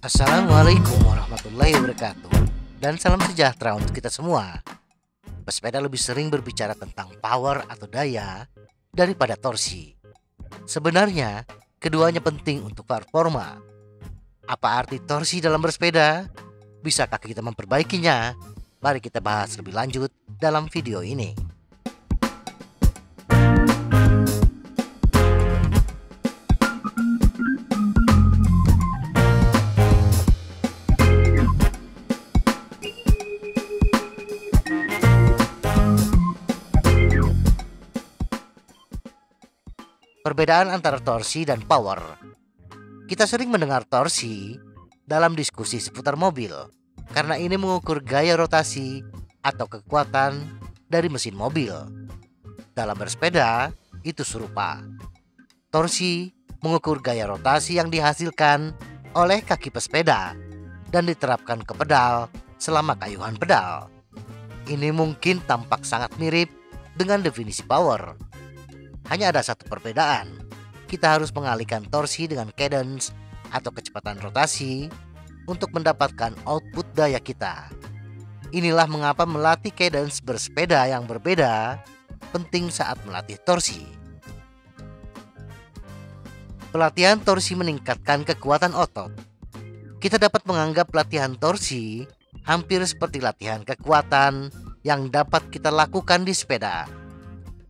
Assalamualaikum warahmatullahi wabarakatuh. Dan salam sejahtera untuk kita semua. Pesepeda lebih sering berbicara tentang power atau daya daripada torsi. Sebenarnya keduanya penting untuk performa. Apa arti torsi dalam bersepeda? Bisakah kita memperbaikinya? Mari kita bahas lebih lanjut dalam video ini. Perbedaan antara torsi dan power. Kita sering mendengar torsi dalam diskusi seputar mobil, karena ini mengukur gaya rotasi atau kekuatan dari mesin mobil. Dalam bersepeda, itu serupa. Torsi mengukur gaya rotasi yang dihasilkan oleh kaki pesepeda dan diterapkan ke pedal selama kayuhan pedal. Ini mungkin tampak sangat mirip dengan definisi power. Hanya ada satu perbedaan. Kita harus mengalihkan torsi dengan cadence atau kecepatan rotasi untuk mendapatkan output daya kita. Inilah mengapa melatih cadence bersepeda yang berbeda penting saat melatih torsi. Pelatihan torsi meningkatkan kekuatan otot. Kita dapat menganggap latihan torsi hampir seperti latihan kekuatan yang dapat kita lakukan di sepeda.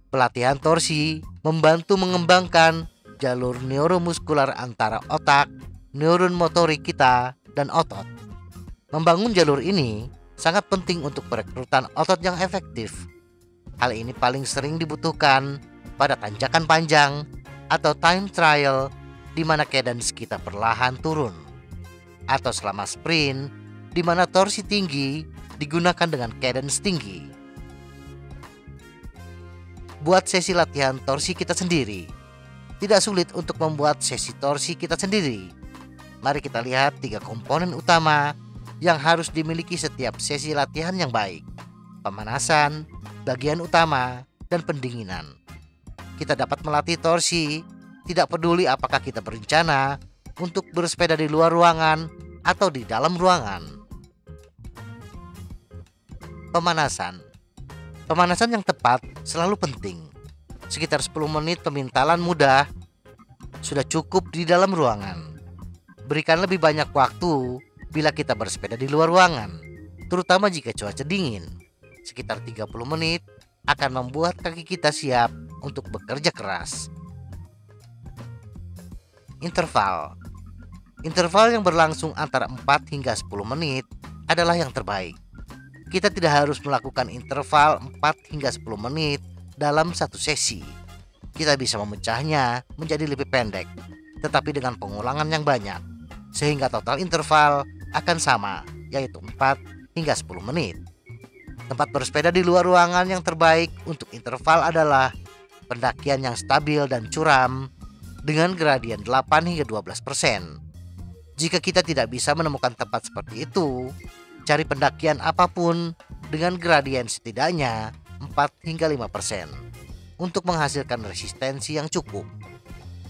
Pelatihan torsi membantu mengembangkan jalur neuromuskular antara otak, neuron motorik kita, dan otot. Membangun jalur ini sangat penting untuk perekrutan otot yang efektif. Hal ini paling sering dibutuhkan pada tanjakan panjang atau time trial di mana cadence kita perlahan turun, atau selama sprint di mana torsi tinggi digunakan dengan cadence tinggi. Buat sesi latihan torsi kita sendiri. Tidak sulit untuk membuat sesi torsi kita sendiri. Mari kita lihat 3 komponen utama yang harus dimiliki setiap sesi latihan yang baik: pemanasan, bagian utama, dan pendinginan. Kita dapat melatih torsi tidak peduli apakah kita berencana untuk bersepeda di luar ruangan atau di dalam ruangan. Pemanasan yang tepat selalu penting. Sekitar 10 menit pemintalan mudah sudah cukup di dalam ruangan. Berikan lebih banyak waktu bila kita bersepeda di luar ruangan, terutama jika cuaca dingin. Sekitar 30 menit akan membuat kaki kita siap untuk bekerja keras. Interval yang berlangsung antara 4 hingga 10 menit adalah yang terbaik. Kita tidak harus melakukan interval 4 hingga 10 menit dalam satu sesi. Kita bisa memecahnya menjadi lebih pendek, tetapi dengan pengulangan yang banyak, sehingga total interval akan sama, yaitu 4 hingga 10 menit. Tempat bersepeda di luar ruangan yang terbaik untuk interval adalah pendakian yang stabil dan curam dengan gradien 8 hingga 12%. Jika kita tidak bisa menemukan tempat seperti itu, cari pendakian apapun dengan gradien setidaknya 4 hingga 5% untuk menghasilkan resistensi yang cukup.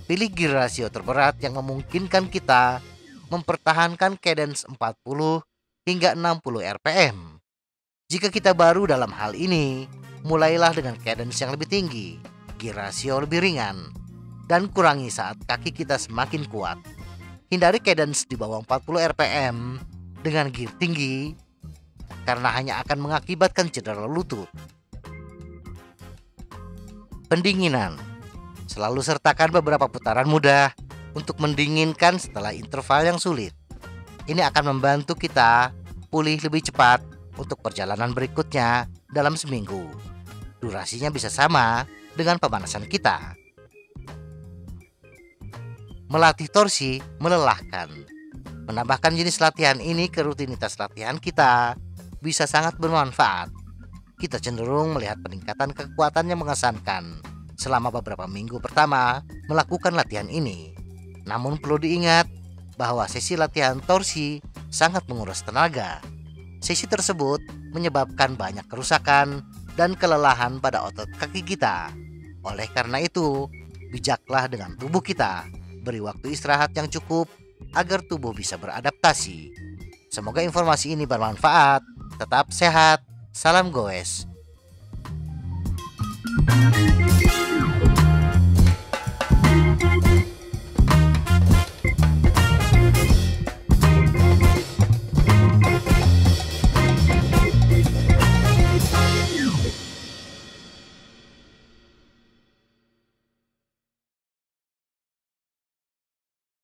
Pilih gear rasio terberat yang memungkinkan kita mempertahankan cadence 40 hingga 60 rpm. Jika kita baru dalam hal ini, mulailah dengan cadence yang lebih tinggi, gear rasio lebih ringan, dan kurangi saat kaki kita semakin kuat. Hindari cadence di bawah 40 rpm dengan gear tinggi, karena hanya akan mengakibatkan cedera lutut. Pendinginan. Selalu sertakan beberapa putaran mudah untuk mendinginkan setelah interval yang sulit. Ini akan membantu kita pulih lebih cepat untuk perjalanan berikutnya dalam seminggu. Durasinya bisa sama dengan pemanasan kita. Melatih torsi melelahkan. Menambahkan jenis latihan ini ke rutinitas latihan kita bisa sangat bermanfaat. Kita cenderung melihat peningkatan kekuatan yang mengesankan selama beberapa minggu pertama melakukan latihan ini. Namun perlu diingat bahwa sesi latihan torsi sangat menguras tenaga. Sesi tersebut menyebabkan banyak kerusakan dan kelelahan pada otot kaki kita. Oleh karena itu, bijaklah dengan tubuh kita. Beri waktu istirahat yang cukup agar tubuh bisa beradaptasi. Semoga informasi ini bermanfaat. Tetap sehat. Salam goes.